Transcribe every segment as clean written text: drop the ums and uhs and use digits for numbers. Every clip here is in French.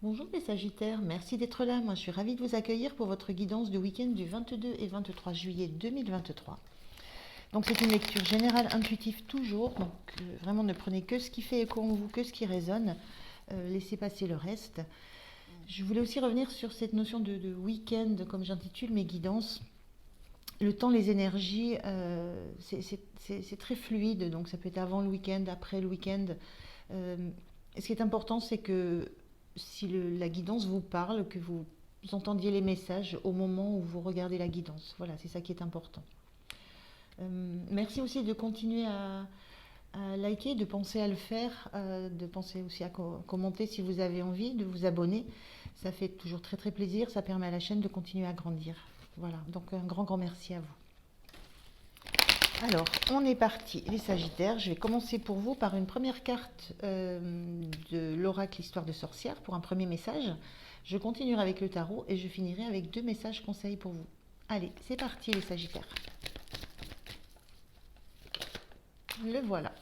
Bonjour les Sagittaires, merci d'être là. Moi je suis ravie de vous accueillir pour votre guidance du week-end du 22 et 23 juillet 2023. Donc c'est une lecture générale intuitive toujours, donc vraiment ne prenez que ce qui fait écho en vous, que ce qui résonne, laissez passer le reste. Je voulais aussi revenir sur cette notion de week-end, comme j'intitule mes guidances. Le temps, les énergies, c'est très fluide, donc ça peut être avant le week-end, après le week-end. Euh, Ce qui est important, c'est que si la guidance vous parle, que vous entendiez les messages au moment où vous regardez la guidance. Voilà, c'est ça qui est important. Merci aussi de continuer à liker, de penser à le faire, de penser aussi à commenter si vous avez envie, de vous abonner. Ça fait toujours très très plaisir, ça permet à la chaîne de continuer à grandir. Voilà, donc un grand grand merci à vous. Alors, on est parti, les Sagittaires. Je vais commencer pour vous par une première carte de l'oracle Histoire de sorcière pour un premier message. Je continuerai avec le tarot et je finirai avec deux messages conseils pour vous. Allez, c'est parti les Sagittaires. Le voilà.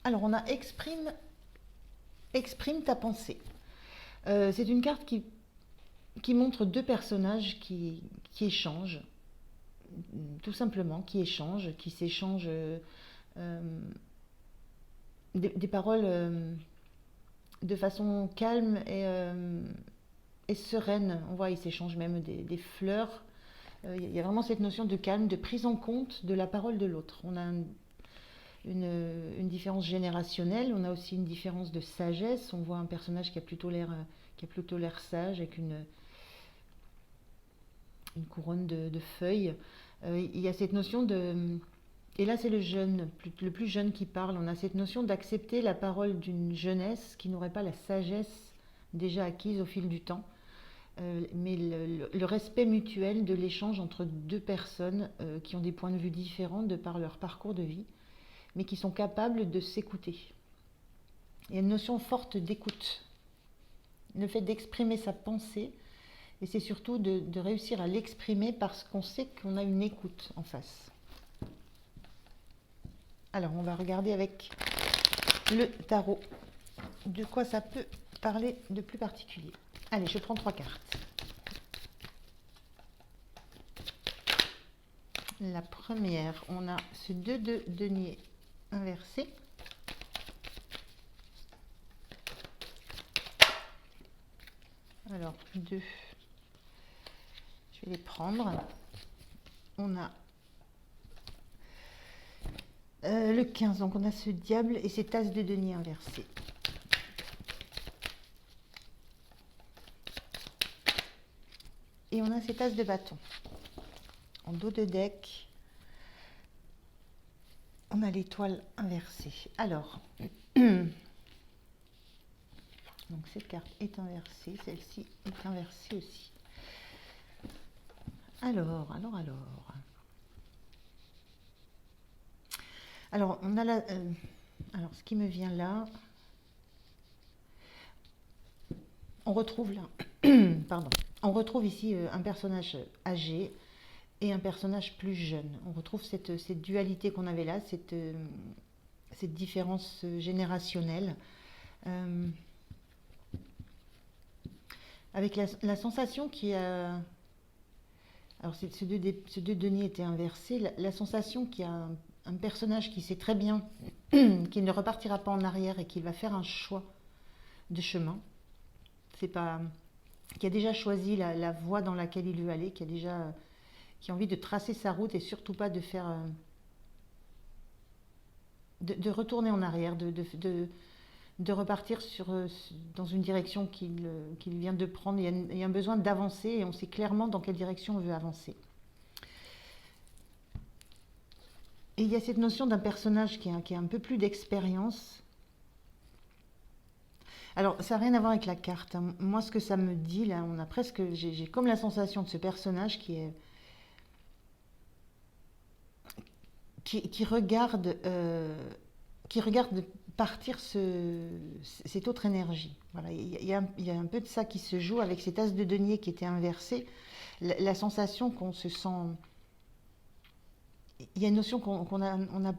Alors, on a exprime ta pensée. C'est une carte qui montre deux personnages qui échangent, tout simplement, qui s'échangent des paroles de façon calme et sereine. On voit, ils s'échangent même des fleurs. Il y a vraiment cette notion de calme, de prise en compte de la parole de l'autre. On a une différence générationnelle, on a aussi une différence de sagesse. On voit un personnage qui a plutôt l'air sage, avec une couronne de feuilles. Il y a cette notion de... Et là, c'est le plus jeune qui parle. On a cette notion d'accepter la parole d'une jeunesse qui n'aurait pas la sagesse déjà acquise au fil du temps, mais le respect mutuel de l'échange entre deux personnes qui ont des points de vue différents de par leur parcours de vie, mais qui sont capables de s'écouter. Il y a une notion forte d'écoute, le fait d'exprimer sa pensée, et c'est surtout de réussir à l'exprimer parce qu'on sait qu'on a une écoute en face. Alors, on va regarder avec le tarot de quoi ça peut parler de plus particulier. Allez, je prends trois cartes. La première, on a ce 2 de denier inversé. Alors, deux, je vais les prendre. On a le 15, donc on a ce diable et cet as de denier inversé. Et on a cet as de bâton. En dos de deck, on a l'étoile inversée. Alors, donc cette carte est inversée, celle-ci est inversée aussi. Alors. Alors, on a alors, ce qui me vient là, on retrouve là, pardon, on retrouve ici un personnage âgé et un personnage plus jeune. On retrouve cette dualité qu'on avait là, cette différence générationnelle, avec la sensation qui a... Alors, ce deux deniers étaient inversés, la sensation qu'il y a un personnage qui sait très bien qu'il ne repartira pas en arrière et qu'il va faire un choix de chemin. C'est pas... qui a déjà choisi la voie dans laquelle il veut aller, qui a envie de tracer sa route et surtout pas de faire de retourner en arrière, de repartir dans une direction qu'il vient de prendre. Il y a un besoin d'avancer et on sait clairement dans quelle direction on veut avancer. Et il y a cette notion d'un personnage qui a un peu plus d'expérience. Alors, ça n'a rien à voir avec la carte, hein. Moi, ce que ça me dit, là, j'ai comme la sensation de ce personnage qui regarde partir cette autre énergie. Voilà, il y a un peu de ça qui se joue avec cet as de denier qui était inversé. La sensation qu'on se sent... Il y a une notion qu'on a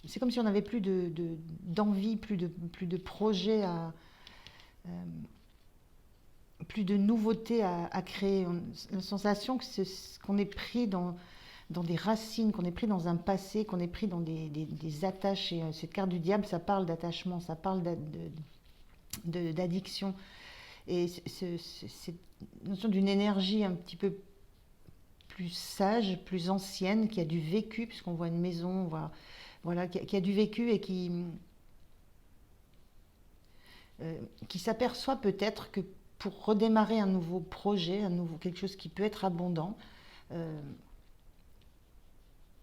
c'est comme si on n'avait plus d'envie, plus de projets euh, plus de nouveautés à créer. La sensation qu'on est pris dans des racines, qu'on est pris dans un passé, qu'on est pris dans des attaches. Et cette carte du diable, ça parle d'attachement, ça parle d'addiction. Et cette notion d'une énergie un petit peu plus sage, plus ancienne, qui a du vécu, puisqu'on voit une maison, on voit, voilà, qui a du vécu et qui s'aperçoit peut-être que pour redémarrer un nouveau projet, quelque chose qui peut être abondant,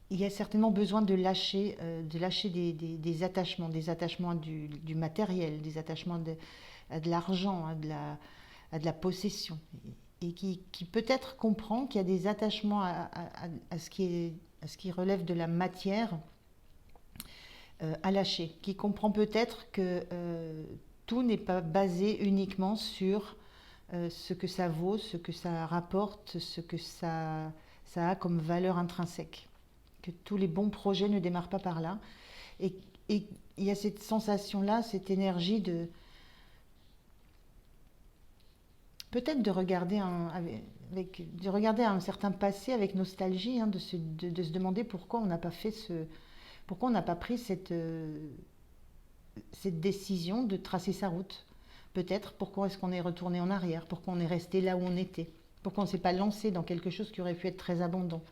il y a certainement besoin de lâcher des attachements du matériel, des attachements à de l'argent, à de la possession. Et qui peut-être comprend qu'il y a des attachements à ce qui relève de la matière à lâcher, qui comprend peut-être que tout n'est pas basé uniquement sur ce que ça vaut, ce que ça rapporte, ce que ça a comme valeur intrinsèque. Que tous les bons projets ne démarrent pas par là. Et il y a cette sensation-là, cette énergie peut-être de regarder un certain passé avec nostalgie, de se demander pourquoi on n'a pas pris cette décision de tracer sa route. Peut-être pourquoi est-ce qu'on est retourné en arrière, pourquoi on est resté là où on était, pourquoi on ne s'est pas lancé dans quelque chose qui aurait pu être très abondant.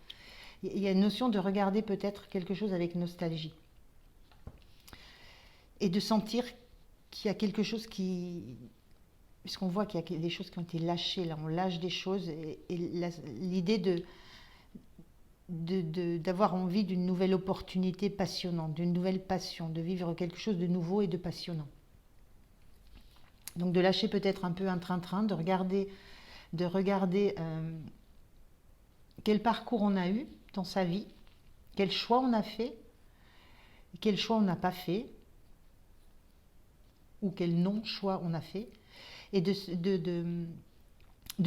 Il y a une notion de regarder peut-être quelque chose avec nostalgie et de sentir qu'il y a quelque chose puisqu'on voit qu'il y a des choses qui ont été lâchées, là on lâche des choses, et l'idée d'avoir envie d'une nouvelle opportunité passionnante, d'une nouvelle passion, de vivre quelque chose de nouveau et de passionnant. Donc de lâcher peut-être un peu un train-train, de regarder quel parcours on a eu dans sa vie, quel choix on a fait, quel choix on n'a pas fait, ou quel non-choix on a fait, et de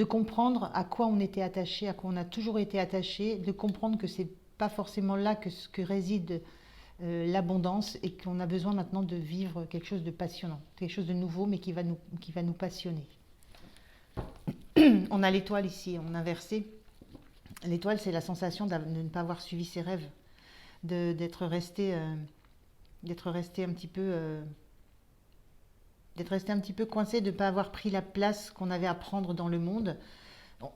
comprendre à quoi on était attaché, à quoi on a toujours été attaché, de comprendre que c'est pas forcément là que réside l'abondance, et qu'on a besoin maintenant de vivre quelque chose de passionnant, quelque chose de nouveau, mais qui va nous passionner. On a l'étoile ici, en inversé. L'étoile, c'est la sensation de ne pas avoir suivi ses rêves, d'être resté un petit peu coincé, de ne pas avoir pris la place qu'on avait à prendre dans le monde.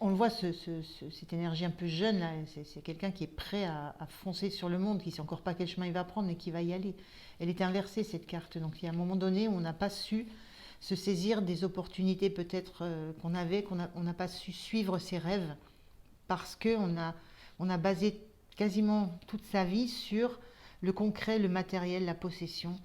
On le voit, cette énergie un peu jeune, là, c'est quelqu'un qui est prêt à foncer sur le monde, qui ne sait encore pas quel chemin il va prendre, mais qui va y aller. Elle est inversée, cette carte. Donc il y a un moment donné où on n'a pas su se saisir des opportunités peut-être qu'on n'a pas su suivre ses rêves, parce qu'on a basé quasiment toute sa vie sur le concret, le matériel, la possession,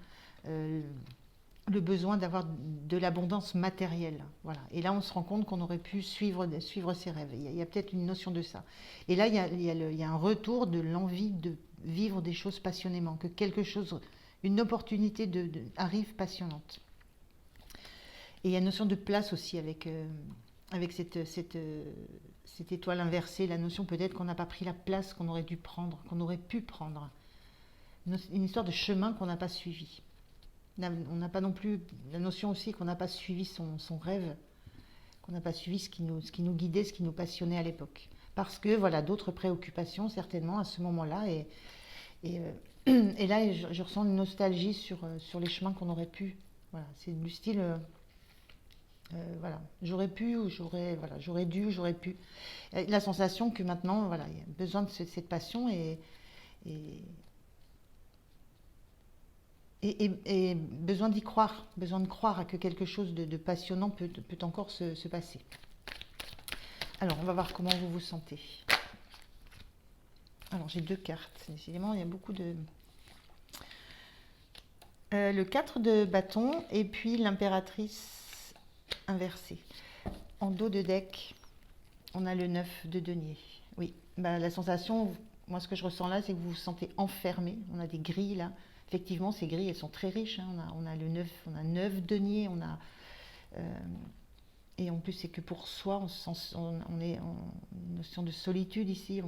le besoin d'avoir de l'abondance matérielle. Voilà. Et là, on se rend compte qu'on aurait pu suivre ses rêves. Il y a peut-être une notion de ça. Et là, il y a un retour de l'envie de vivre des choses passionnément, que une opportunité arrive passionnante. Et il y a une notion de place aussi avec cette étoile inversée, la notion peut-être qu'on n'a pas pris la place qu'on aurait dû prendre, qu'on aurait pu prendre. Une histoire de chemin qu'on n'a pas suivi. On n'a pas non plus la notion aussi qu'on n'a pas suivi son rêve, qu'on n'a pas suivi ce qui nous guidait, ce qui nous passionnait à l'époque. Parce que voilà, d'autres préoccupations certainement à ce moment-là. Et là, je ressens une nostalgie sur les chemins qu'on aurait pu. Voilà, c'est du style, voilà, j'aurais pu, ou j'aurais dû, j'aurais pu. La sensation que maintenant, voilà, il y a besoin de cette passion et besoin d'y croire, besoin de croire à que quelque chose de passionnant peut encore se passer. Alors, on va voir comment vous vous sentez. Alors, j'ai 2 cartes. Décidément, il y a beaucoup de... le 4 de bâton et puis l'impératrice inversée. En dos de deck, on a le 9 de denier. Oui, la sensation, moi ce que je ressens là, c'est que vous vous sentez enfermé. On a des grilles là. Effectivement, ces grilles, elles sont très riches. On a le 9, on a 9 deniers, et en plus, c'est que pour soi, on est en une notion de solitude ici.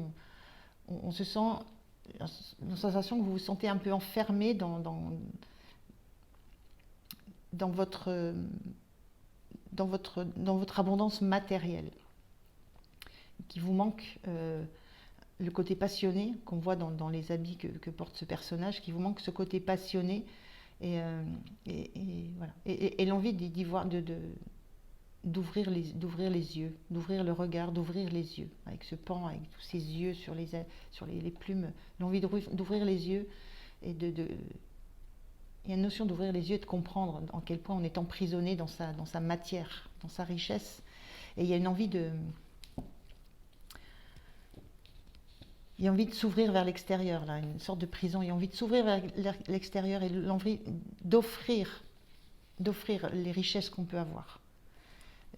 On se sent une sensation que vous vous sentez un peu enfermé dans votre abondance matérielle, qu'il vous manque le côté passionné qu'on voit dans les habits que porte ce personnage, qu'il vous manque ce côté passionné et, voilà. Et l'envie d'y voir, d'ouvrir les yeux, d'ouvrir le regard, d'ouvrir les yeux, avec ce pan, avec tous ces yeux sur les plumes, l'envie d'ouvrir les yeux et il y a une notion d'ouvrir les yeux et de comprendre en quel point on est emprisonné dans sa matière, dans sa richesse. Et il y a une envie de s'ouvrir vers l'extérieur, là, une sorte de prison. Il y a envie de s'ouvrir vers l'extérieur et l'envie d'offrir les richesses qu'on peut avoir.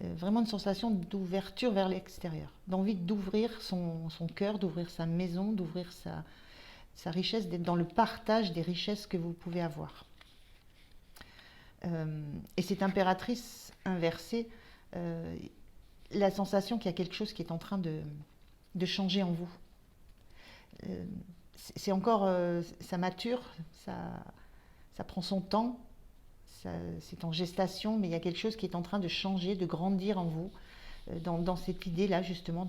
Vraiment une sensation d'ouverture vers l'extérieur, d'envie d'ouvrir son cœur, d'ouvrir sa maison, d'ouvrir sa richesse, d'être dans le partage des richesses que vous pouvez avoir. Et cette impératrice inversée, la sensation qu'il y a quelque chose qui est en train de changer en vous. C'est encore, ça mature, ça prend son temps, c'est en gestation, mais il y a quelque chose qui est en train de changer, de grandir en vous, dans cette idée-là justement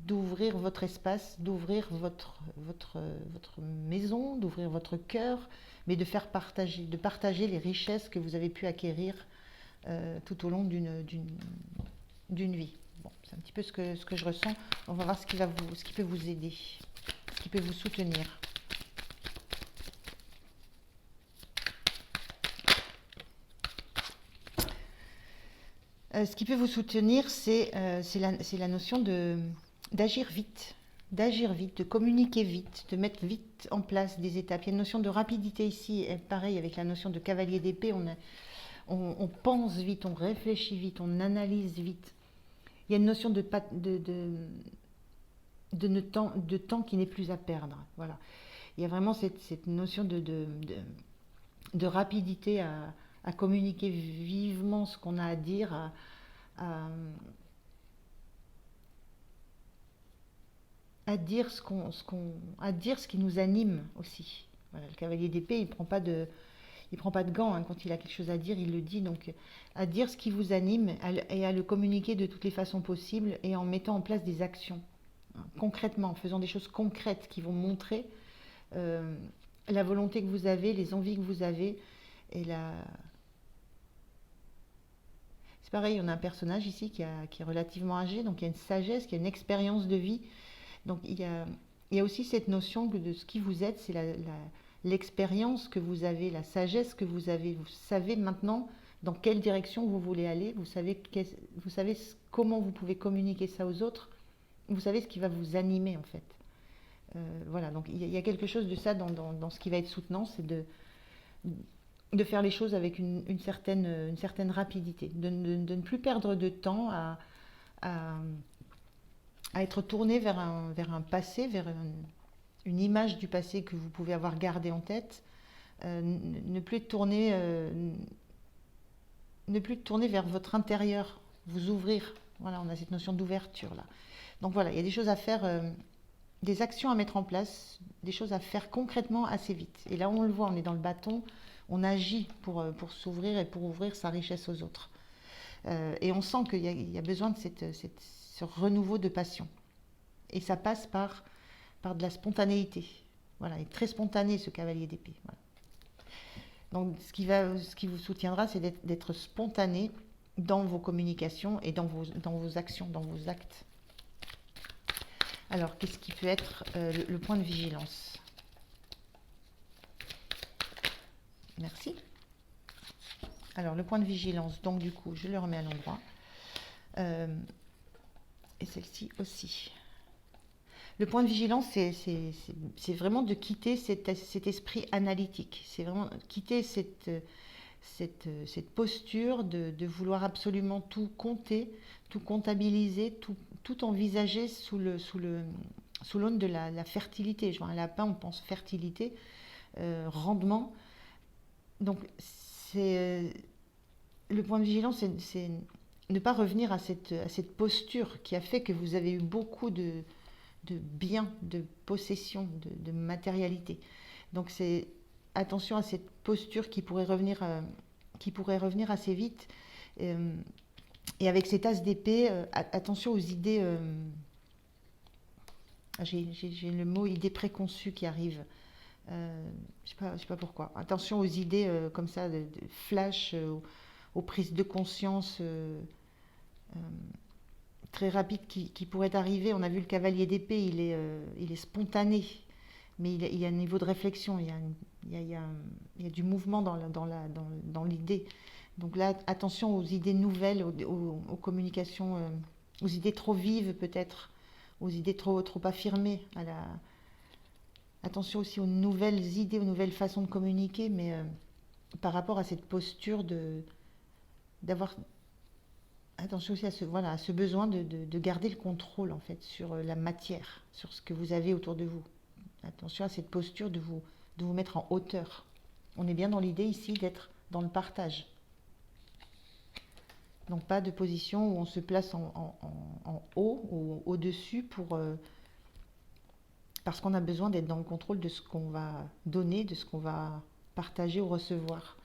d'ouvrir votre espace, d'ouvrir votre maison, d'ouvrir votre cœur, mais de partager les richesses que vous avez pu acquérir tout au long d'une vie. Bon, c'est un petit peu ce que je ressens. On va voir ce qui peut vous aider, ce qui peut vous soutenir. Ce qui peut vous soutenir, c'est la notion d'agir vite, de communiquer vite, de mettre vite en place des étapes. Il y a une notion de rapidité ici, et pareil avec la notion de cavalier d'épée, on pense vite, on réfléchit vite, on analyse vite. Il y a une notion de temps qui n'est plus à perdre. Voilà. Il y a vraiment cette notion de rapidité à communiquer vivement ce qu'on a à dire, à dire ce qui nous anime aussi. Voilà, le cavalier d'épée, il prend pas de gants, hein. Quand il a quelque chose à dire, il le dit. Donc, à dire ce qui vous anime et à le communiquer de toutes les façons possibles et en mettant en place des actions, hein, concrètement, en faisant des choses concrètes qui vont montrer la volonté que vous avez, les envies que vous avez et C'est pareil, on a un personnage ici qui est relativement âgé, donc il y a une sagesse, qui a une expérience de vie. Donc il y a aussi cette notion de ce qui vous êtes, c'est l'expérience que vous avez, la sagesse que vous avez. Vous savez maintenant dans quelle direction vous voulez aller, vous savez comment vous pouvez communiquer ça aux autres, vous savez ce qui va vous animer en fait. Voilà, donc il y a quelque chose de ça dans ce qui va être soutenant, c'est de faire les choses avec une certaine rapidité, de ne plus perdre de temps à être tourné vers un passé, vers une image du passé que vous pouvez avoir gardée en tête, ne plus tourner vers votre intérieur, vous ouvrir. Voilà, on a cette notion d'ouverture là. Donc voilà, il y a des choses à faire, des actions à mettre en place, des choses à faire concrètement assez vite. Et là, on le voit, on est dans le bâton, on agit pour s'ouvrir et pour ouvrir sa richesse aux autres. Et on sent qu'il y a besoin de ce renouveau de passion. Et ça passe par de la spontanéité. Voilà, il est très spontané ce cavalier d'épée. Voilà. Donc ce qui vous soutiendra, c'est d'être spontané dans vos communications et dans vos actions, dans vos actes. Alors, qu'est-ce qui peut être le point de vigilance? Merci. Alors, le point de vigilance, donc du coup, je le remets à l'endroit. Et celle-ci aussi. Le point de vigilance, c'est vraiment de quitter cet esprit analytique. C'est vraiment quitter cette posture de vouloir absolument tout compter, tout comptabiliser, tout envisager sous l'aune de la fertilité. Je vois un lapin, on pense fertilité, rendement. Donc, le point de vigilance, c'est ne pas revenir à cette posture qui a fait que vous avez eu beaucoup de de biens, de possession, de matérialité. Donc c'est attention à cette posture qui pourrait revenir assez vite. Euh, et avec cet as d'épée, attention aux idées. J'ai le mot idée préconçue qui arrive. Je sais pas pourquoi. Attention aux idées comme ça, de flash, aux prises de conscience euh, très rapides qui pourraient arriver. On a vu le cavalier d'épée, il est spontané, mais il y a un niveau de réflexion, il y a du mouvement dans l'idée. Donc là, attention aux idées nouvelles, aux communications, aux idées trop vives peut-être, aux idées trop affirmées. Attention aussi aux nouvelles idées, aux nouvelles façons de communiquer, mais par rapport à cette posture d'avoir attention aussi à ce besoin de garder le contrôle en fait sur la matière, sur ce que vous avez autour de vous. Attention à cette posture de vous mettre en hauteur. On est bien dans l'idée ici d'être dans le partage. Donc pas de position où on se place en haut ou au-dessus parce qu'on a besoin d'être dans le contrôle de ce qu'on va donner, de ce qu'on va partager ou recevoir.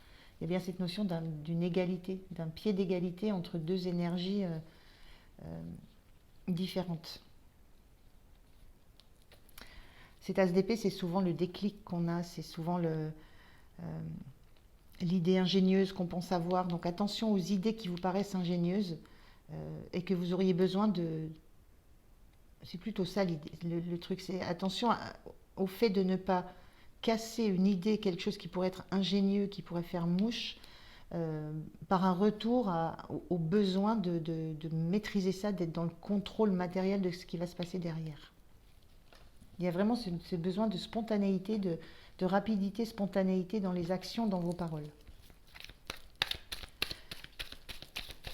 Il y a bien cette notion d'une égalité, d'un pied d'égalité entre deux énergies différentes. Cet as d'épée, c'est souvent le déclic qu'on a, c'est souvent l'idée ingénieuse qu'on pense avoir. Donc attention aux idées qui vous paraissent ingénieuses et que vous auriez besoin de... C'est plutôt ça l'idée. Le truc, c'est attention au fait de ne pas casser une idée, quelque chose qui pourrait être ingénieux, qui pourrait faire mouche, par un retour au besoin de maîtriser ça, d'être dans le contrôle matériel de ce qui va se passer derrière. Il y a vraiment ce besoin de spontanéité, de rapidité, spontanéité dans les actions, dans vos paroles.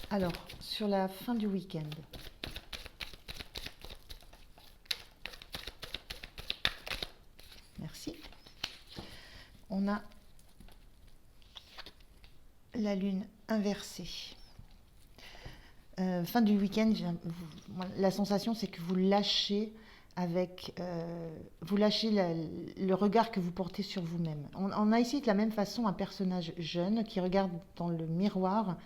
Alors, sur la fin du week-end. Merci. On a la lune inversée. Fin du week-end, la sensation c'est que vous lâchez le regard que vous portez sur vous-même. On a ici de la même façon un personnage jeune qui regarde dans le miroir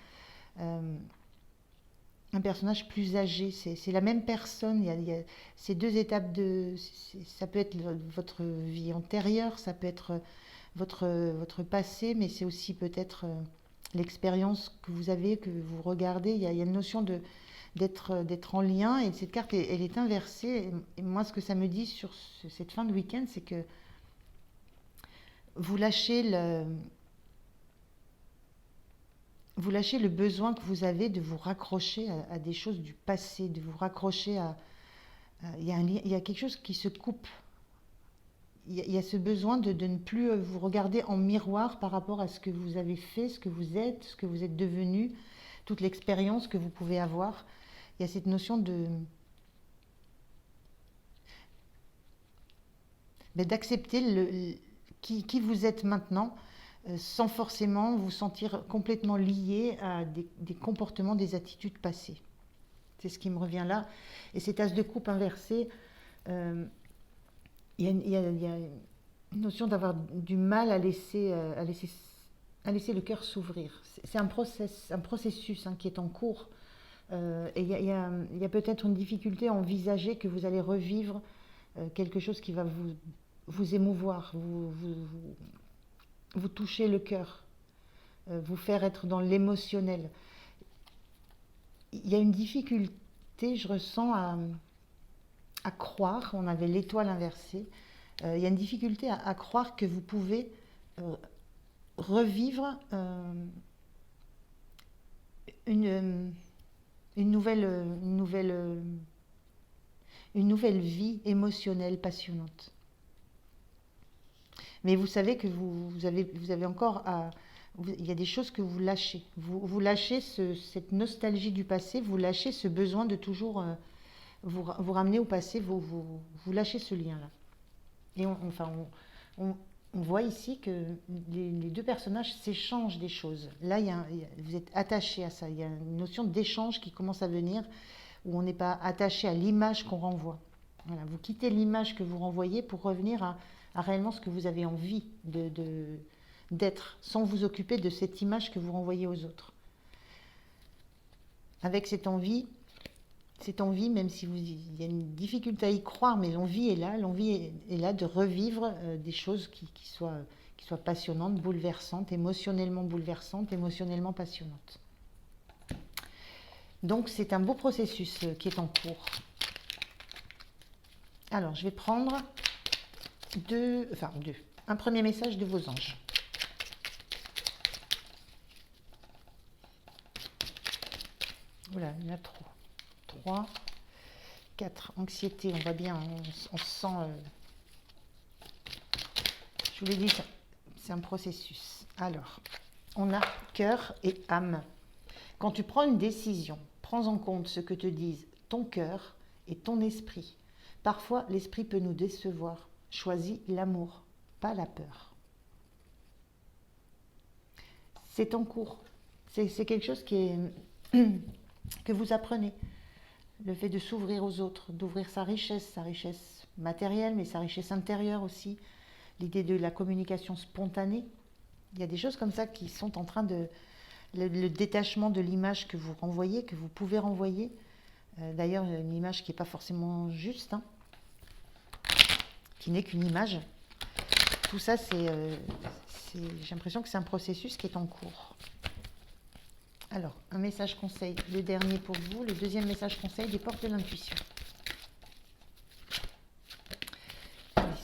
un personnage plus âgé. C'est la même personne. Il y a ces deux étapes ça peut être votre vie antérieure, ça peut être votre passé, mais c'est aussi peut-être l'expérience que vous avez, que vous regardez. Il y a une notion d'être en lien, et cette carte elle est inversée. Et moi, ce que ça me dit sur cette fin de week-end, c'est que vous lâchez le besoin que vous avez de vous raccrocher à des choses du passé, de vous raccrocher il y a quelque chose qui se coupe. Il y a ce besoin de ne plus vous regarder en miroir par rapport à ce que vous avez fait, ce que vous êtes devenu, toute l'expérience que vous pouvez avoir. Il y a cette notion d'accepter qui vous êtes maintenant, sans forcément vous sentir complètement lié à des comportements, des attitudes passées. C'est ce qui me revient là. Et cet as de coupe inversé, il y a une notion d'avoir du mal à laisser le cœur s'ouvrir. C'est un processus qui est en cours. Et il y a peut-être une difficulté à envisager que vous allez revivre quelque chose qui va vous émouvoir, vous toucher le cœur, vous faire être dans l'émotionnel. Il y a une difficulté, je ressens, à croire. On avait l'étoile inversée. Il y a une difficulté à croire que vous pouvez revivre une nouvelle vie émotionnelle passionnante. Mais vous savez que vous avez encore il y a des choses que vous lâchez. Vous lâchez cette nostalgie du passé, vous lâchez ce besoin de toujours vous ramener au passé, vous lâchez ce lien-là. Et on voit ici que les deux personnages s'échangent des choses. Là, vous êtes attachés à ça. Il y a une notion d'échange qui commence à venir, où on n'est pas attaché à l'image qu'on renvoie. Voilà, vous quittez l'image que vous renvoyez pour revenir à réellement ce que vous avez envie d'être, sans vous occuper de cette image que vous renvoyez aux autres. Avec cette envie, même si il y a une difficulté à y croire, mais l'envie est là de revivre des choses qui soient passionnantes, bouleversantes, émotionnellement passionnantes. Donc c'est un beau processus qui est en cours. Alors je vais prendre un premier message de vos anges. Voilà, il y en a trop. 3, 4, anxiété, on va bien, on sent... je vous l'ai dit, c'est un processus. Alors, on a cœur et âme. Quand tu prends une décision, prends en compte ce que te disent ton cœur et ton esprit. Parfois, l'esprit peut nous décevoir. Choisis l'amour, pas la peur. C'est en cours. C'est quelque chose que vous apprenez. Le fait de s'ouvrir aux autres, d'ouvrir sa richesse matérielle, mais sa richesse intérieure aussi. L'idée de la communication spontanée. Il y a des choses comme ça qui sont en train de... Le détachement de l'image que vous renvoyez, que vous pouvez renvoyer. D'ailleurs, une image qui n'est pas forcément juste, hein, qui n'est qu'une image. Tout ça, j'ai l'impression que c'est un processus qui est en cours. Alors, un message conseil, le dernier pour vous, le deuxième message conseil des portes de l'intuition.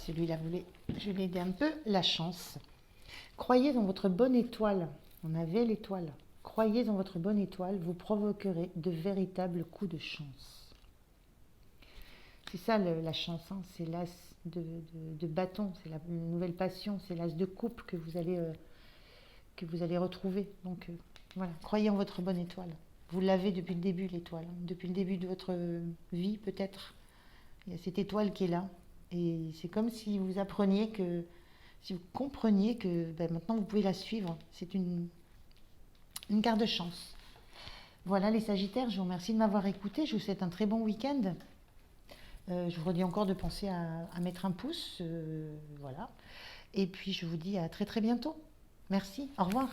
Celui-là, je l'ai aidé un peu, la chance. Croyez dans votre bonne étoile. On avait l'étoile. Croyez en votre bonne étoile, vous provoquerez de véritables coups de chance. C'est ça la chance, hein. C'est l'as de bâton, c'est la nouvelle passion, c'est l'as de coupe que vous allez retrouver. Donc voilà, croyez en votre bonne étoile. Vous l'avez depuis le début, l'étoile. Depuis le début de votre vie, peut-être. Il y a cette étoile qui est là. Et c'est comme si vous appreniez si vous compreniez que maintenant vous pouvez la suivre. C'est une carte de chance. Voilà les Sagittaires, je vous remercie de m'avoir écouté. Je vous souhaite un très bon week-end. Je vous redis encore de penser à mettre un pouce. Voilà. Et puis je vous dis à très très bientôt. Merci, au revoir.